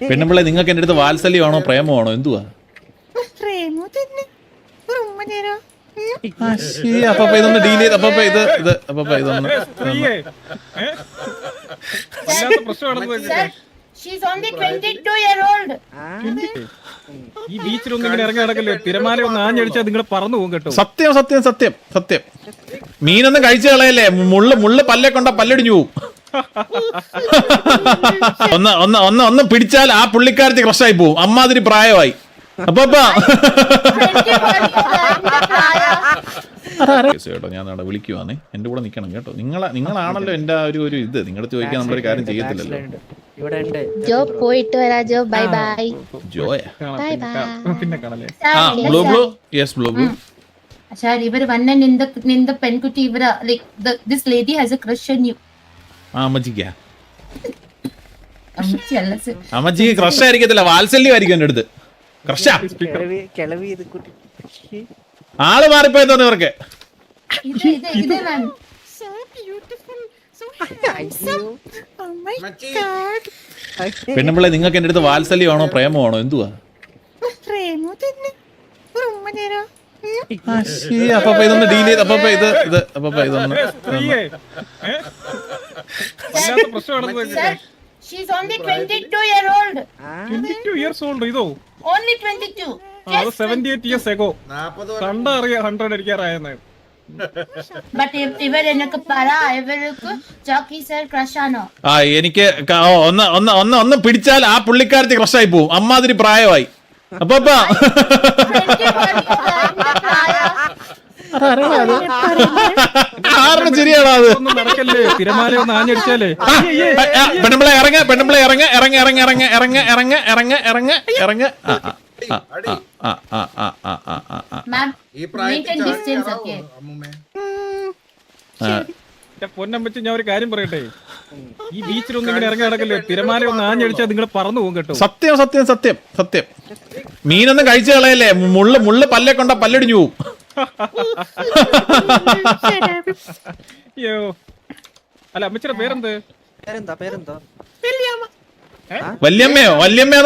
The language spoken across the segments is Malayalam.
പെണ്ണുമ്പിള്ളെ നിങ്ങൾക്ക് എന്റെ അടുത്ത് വാത്സല്യമാണോ പ്രേമമാണോ എന്തുവാ? അപ്പൊ ഇതൊന്ന് ഡീൽ ചെയ്ത് അപ്പൊ ഇതൊന്ന് She's only 22-year-old. ഈ ബീച്ചിലൊന്നും ഇങ്ങനെ ഇറങ്ങി നടക്കല്ലേ, തിരമാല ഒന്ന് ആഞ്ഞടിച്ചാൽ നിങ്ങൾ പറന്നു പോകും കേട്ടോ. സത്യം സത്യം സത്യം സത്യം. മീനൊന്നും കഴിച്ചു കളയല്ലേ, മുള്ള് പല്ലെ കൊണ്ട പല്ലടിഞ്ഞു പോവും. ഒന്ന് പിടിച്ചാൽ ആ പുള്ളിക്കാരത്തി ക്രഷായി പോവും, അമ്മാതിരി പ്രായമായി. അപ്പൊ കേട്ടോ ഞാൻ അവിടെ വിളിക്കുവാന്നേ, എന്റെ കൂടെ നിക്കണം കേട്ടോ. നിങ്ങളാണല്ലോ എന്റെ ഒരു ഇത്. നിങ്ങളുടെ ചോദിക്കാൻ നമ്മളൊരു കാര്യം ചെയ്യത്തില്ലല്ലോ. ജോ പോയിട്ട് വരാ ജോ. ബൈ ബൈ ജോയ. Bye bye. പിന്നെ കാണല്ലേ. Blue yes blue. Sir, ഇവർ വന്ന നിന്ദ പെൺകുട്ടി ഇവർ like this lady has A crush on you. അമ്മച്ചിക്ക് ക്രഷ് ആയിരിക്കത്തില്ല, വാത്സല്യമായിരിക്കും എന്റെ അടുത്ത്. ക്രഷാ ആള് മാറിപ്പോയി തോന്നി ഇവർക്ക്. പെണ്ണുമ്പിള്ളെ നിങ്ങൾക്ക് എന്റെ അടുത്ത് വാത്സല്യമാണോ പ്രേമമാണോ എന്തുവാ? അപ്പൊ ഇതൊന്ന് ഡീൽ ചെയ്ത് അപ്പൊ ഇതൊന്ന് She's only 22-year-old. 22 years old ഇതോ? Only 22. അത് 78 years ago. കണ്ട അറിയാം 100 അടിക്കാറായെന്ന്. But ഇവരെനക്ക് പറ ഇവർക്ക് ജോക്കി സർ ക്രഷ് ആണോ? എനിക്ക് ഒന്ന് പിടിച്ചാൽ ആ പുള്ളിക്കാരത്തി ക്രഷായി പോവും, അമ്മാതിരി പ്രായമായി. അപ്പൊ ശരിയാണോ അത്? തിരമാല ഒന്ന് ആഞ്ഞടിച്ചാലേ. പെണ്ണുമ്പിളെ ഇറങ്ങ. പൊന്നമ്മച്ച് ഞാൻ ഒരു കാര്യം പറയട്ടെ, ഈ ബീച്ചിലൊന്നും ഇങ്ങനെ ഇറങ്ങി നടക്കല്ലേ, തിരമാല ഒന്ന് ആഞ്ഞടിച്ചാൽ നിങ്ങൾ പറന്നു പോകും കേട്ടോ. സത്യം സത്യം സത്യം സത്യം. മീനൊന്നും കഴിച്ചു കളയല്ലേ, മുള്ള് പല്ലെ കൊണ്ട പല്ലടിഞ്ഞു പോവും. അയ്യോ അല്ല അമ്മച്ചിയുടെ പേരെന്ത്? വല്യമ്മയോ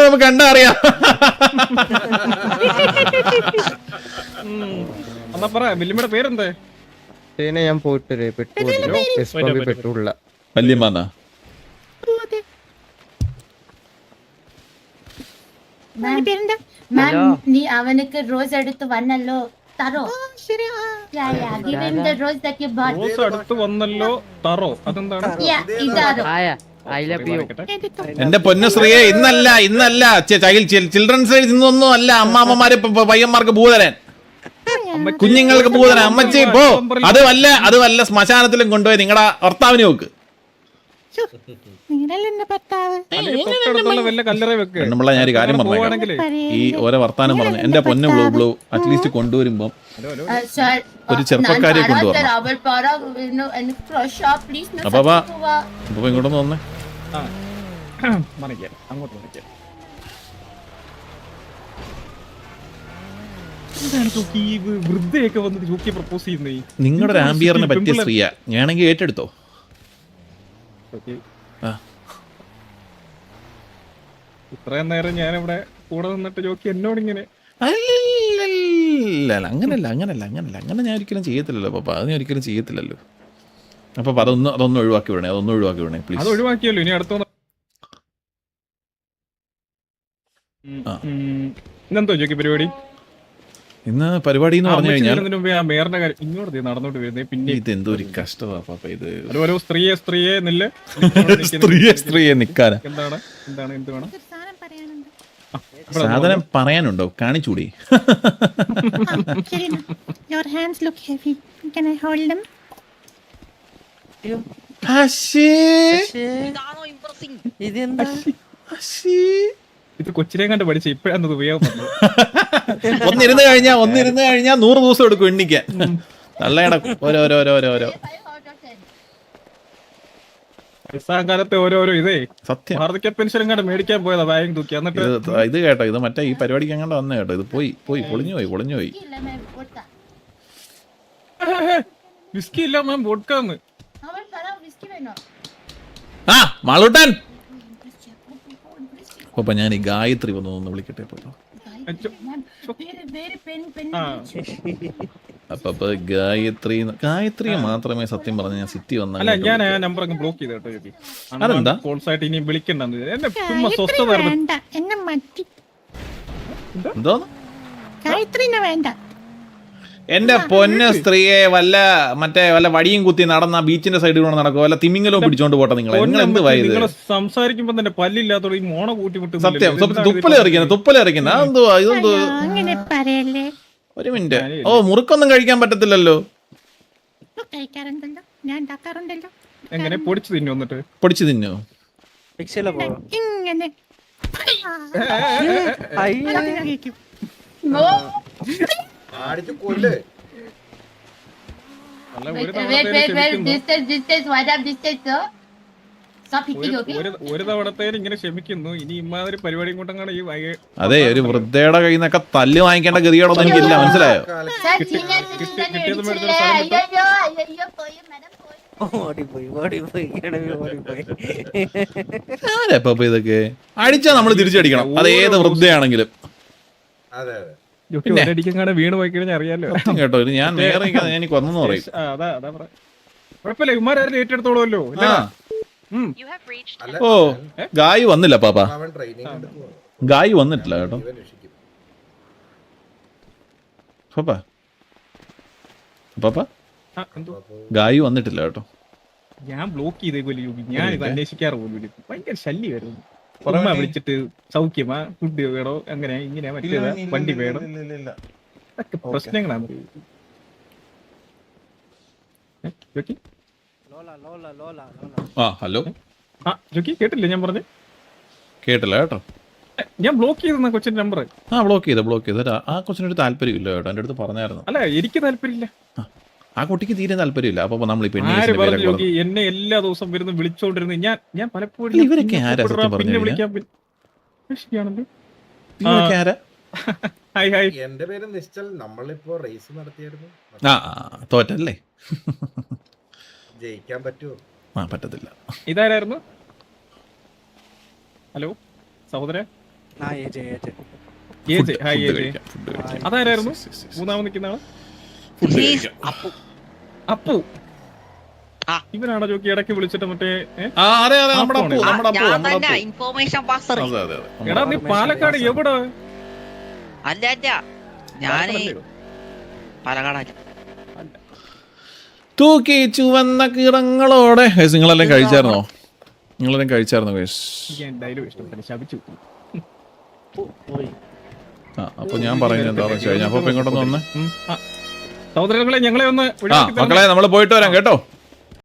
നമുക്ക് കണ്ടാ അറിയാം. എന്നാ പറ വല്യമ്മയുടെ പേരെന്ത്? ഞാൻ പോയിട്ട് വല്യമ്മ നീ അവനക്ക് റോസ് എടുത്ത് വന്നല്ലോ തറോ. റോസ് അടുത്ത് വന്നല്ലോ തറോ, അതെന്താണ്? എന്റെ പൊന്നശ്രീയെ ഇന്നല്ല ചിൽഡ്രൻസ് ഡേ ഇന്നൊന്നും അല്ല. അമ്മാമ്മമാര് പയ്യന്മാർക്ക് ഭൂതരൻ, കുഞ്ഞുങ്ങൾക്ക് ഭൂതരൻ. അമ്മച്ചി പോ, അത് വല്ല ശ്മശാനത്തിലും കൊണ്ടുപോയി നിങ്ങളുടെ ഭർത്താവിനെ നോക്ക്. പെണ്ണുമ്പിള്ള ഞാൻ ഒരു കാര്യം പറഞ്ഞു, ഈ ഓരോ വർത്താനം പറഞ്ഞു എന്റെ പൊന്ന് ബ്ലൂ അറ്റ്ലീസ്റ്റ് കൊണ്ടുവരുമ്പം ഒരു ചെറുപ്പക്കാരിയെ കൊണ്ടുവരണം. അപ്പൊ ഇങ്ങോട്ടൊന്ന് വന്നേ. നിങ്ങളുടെ ആംബിയറിനെ പറ്റിയ സ്ത്രീയാ, ഞാനെങ്കിൽ ഏറ്റെടുത്തോ. ഇത്രയും നേരം ഞാനിവിടെ കൂടെ നിന്നിട്ട് ജോക്കി എന്നോട് ഇങ്ങനെ. അങ്ങനല്ല അങ്ങനെ ഞാൻ ഒരിക്കലും ചെയ്യത്തില്ലല്ലോ പപ്പ, അത് ഞാൻ ഒരിക്കലും ചെയ്യത്തില്ലല്ലോ. അപ്പൊ അതൊന്നും ഒഴിവാക്കി വിടണേ പ്ലീസ്. അത് ഒഴിവാക്കിയല്ലോ, ഇനി അടുത്ത ഇന്നെന്തോ ജോക്കി പരിപാടി? ഇന്ന് പരിപാടി എന്ന് പറഞ്ഞു കഴിഞ്ഞാൽ മേയറിന്റെ കാര്യം ഇങ്ങോട്ട് നടന്നോട്ട് വരുന്നത്. പിന്നെ ഇതെന്തോ ഒരു കഷ്ടമാ പാപ്പ, ഇത് ഓരോ സ്ത്രീയെ നില്ല സ്ത്രീയെ നിക്കാനാ. എന്താണ് എന്ത് വേണം? സാധനം പറയാനുണ്ടോ? കാണിച്ചൂടി. Your hands look heavy. Can I hold them? ഇത് കൊച്ചിനെ കണ്ട് പഠിച്ച ഇപ്പഴാണ് ഉപയോഗം. ഒന്നിരുന്ന് കഴിഞ്ഞാ 100 ദിവസം എടുക്കും എണ്ണിക്കാൻ. നല്ലയുടെ ഓരോരോ കാലത്തെ ഓരോരോ ഇതേ സത്യം. വാർദ്ധക്യ പെൻഷൻ കണ്ട് മേടിക്കാൻ പോയതാ ബാഗ് തൂക്കി. എന്നിട്ട് ഇത് കേട്ടോ, ഇത് മറ്റേ ഈ പരിപാടിക്ക് അങ്ങോട്ട് വന്നേ കേട്ടോ. ഇത് പോയി പൊളിഞ്ഞു പോയി. വിസ്കി ഇല്ല മാം, വോഡ്കാന്ന്. മാളൂട്ടൻ അപ്പൊ ഞാൻ ഈ ഗായത്രി ഒന്ന് വിളിക്കട്ടെ അപ്പൊ അപ്പൊ ഗായത്രിയെ മാത്രമേ സത്യം പറഞ്ഞ ഞാൻ സിറ്റി വന്ന അല്ല ഞാൻ ആ നമ്പർ അങ്ങ് ബ്ലോക്ക് ചെയ്ത് കേട്ടോ ചേച്ചി. അതെന്താ? കോൾസ് ആയിട്ട് ഇനി വിളിക്കണ്ടെന്ന് എന്നെ ചുമ്മാ സ്വസ്ഥത എന്നെ മറ്റി എന്തോ ഗായത്രിനെ വേണ്ട. എന്റെ പൊന്ന സ്ത്രീയെ വല്ല വടിയും കുത്തി നടന്ന ബീച്ചിന്റെ സൈഡിൽ കൊണ്ട് നടക്കുക വല്ല തിമിങ്ങലോ പിടിച്ചോണ്ട് പോട്ടെ നിങ്ങൾ എന്ത് വയത് നിങ്ങൾ സംസാരിക്കുമ്പോ തന്നെ പല്ലില്ലാത്തോട് ഈ മോണ കൂട്ടി വിട്ട് സത്യം തുപ്പലെറിക്കുന്ന അതെന്തുവാ ഇതെന്തോ അങ്ങനെ പറയല്ലേ. ഒരു മിനിറ്റ് ഓ മുറുക്കൊന്നും കഴിക്കാൻ പറ്റത്തില്ലല്ലോ കഴിക്കാറുണ്ടല്ലോ, ഞാൻ ഉണ്ടാക്കാറുണ്ടല്ലോ. എങ്ങനെ പൊടിച്ചു തിന്നു വന്നിട്ട് പൊടിച്ചു തിന്നോ ഇങ്ങനെ ഒരു തവണത്തേന് ഇങ്ങനെ ക്ഷമിക്കുന്നു. ഇനി ഇമാതിരി പരിപാടിയും കൊണ്ടങ്ങാണ് ഈ അതെ ഒരു വൃദ്ധയുടെ കയ്യിൽ നിന്നൊക്കെ തല്ല് വാങ്ങിക്കേണ്ട ഗതിയോടൊന്നും എനിക്കില്ല, മനസ്സിലായോ? ആരെപ്പ ഇതൊക്കെ അടിച്ചാ നമ്മള് തിരിച്ചടിക്കണം, അത് ഏത് വൃദ്ധയാണെങ്കിലും. അടിക്കങ്ങാടെ വീണ് പോയി കഴിഞ്ഞാൽ അറിയാലോ കേട്ടോ ഞാൻ നേരെ എനിക്ക് വന്നെന്ന് പറയും. കുഴപ്പമില്ല, ഇമാരും ഏറ്റെടുത്തോളൂല്ലോ. ഓ ഗായി വന്നില്ല പാപ്പ, ഗായി വന്നിട്ടില്ല കേട്ടോ പാപ്പ, പാപ്പ ഗായി വന്നിട്ടില്ല കേട്ടോ. ഞാൻ ബ്ലോക്ക് ചെയ്തേക്കോലി യോഗി, ഞാൻ ഇത് അന്വേഷിക്കാറ് പോലും. ഭയങ്കര ശല്യമായിരുന്നു. ഉമ്മ വിളിച്ചിട്ട് സൗഖ്യമാ, ഫുഡ് വേണോ, അങ്ങനെ ഇങ്ങനെ മറ്റേതാ, വണ്ടി വേണം, അതൊക്കെ പ്രശ്നങ്ങളാണ്. ആ ഹലോ ആ ജോക്കി കേട്ടില്ലേ ഞാൻ പറഞ്ഞു? കേട്ടില്ല കേട്ടോ. ഞാൻ ബ്ലോക്ക് ചെയ്തെന്ന കൊച്ചിന്റെ നമ്പർ. ആ ബ്ലോക്ക് ചെയ്ത ആ കൊച്ചിനൊരു താല്പര്യമില്ല കേട്ടോ, എൻ്റെ അടുത്ത് പറഞ്ഞായിരുന്നു. അല്ല എനിക്ക് താല്പര്യമില്ല, ആ കുട്ടിക്ക് തീരെ താല്പര്യമില്ല. അപ്പൊ നമ്മൾ എന്നെ എല്ലാ ദിവസവും വരുന്ന വിളിച്ചോണ്ടിരുന്നു. ഞാൻ പലപ്പോഴും ഇവരൊക്കെ ആരാ സത്യം പറഞ്ഞു വിളിക്കാൻ എന്റെ പേര് നിശ്ചൽ. നമ്മളിപ്പോ റേസ് നടത്തിയായിരുന്നു. ആ തോറ്റല്ലേ? ജയിക്കാൻ പറ്റുമോ? ആ പറ്റത്തില്ല. ഇതാരായിരുന്നു? ഹലോ സഹോദര, അതാരായിരുന്നു മൂന്നാമത് നിൽക്കുന്ന ആള്? അപ്പു. ഇവനാണോ ജോക്കി ഇടയ്ക്ക് വിളിച്ചിട്ട് മറ്റേ എടാ നീ പാലക്കാട് എവിടെ? അല്ല ഞാന് പാലക്കാട്. തൂക്കി ചുവന്ന കിറങ്ങളോടെ. നിങ്ങളെല്ലാം കഴിച്ചായിരുന്നോ? ഗൈസ്? ഡയലോഗ് ഇഷ്ടപ്പെട്ടു, ശപിച്ചു. ആ അപ്പൊ ഞാൻ പറയുന്നത് എന്താണെന്ന് വെച്ച് കഴിഞ്ഞാൽ അപ്പൊ ഇങ്ങോട്ടൊന്ന് വന്നേ. സഹോദരങ്ങളെ ഞങ്ങളെ ഒന്ന് മക്കളെ നമ്മള് പോയിട്ട് വരാം കേട്ടോ.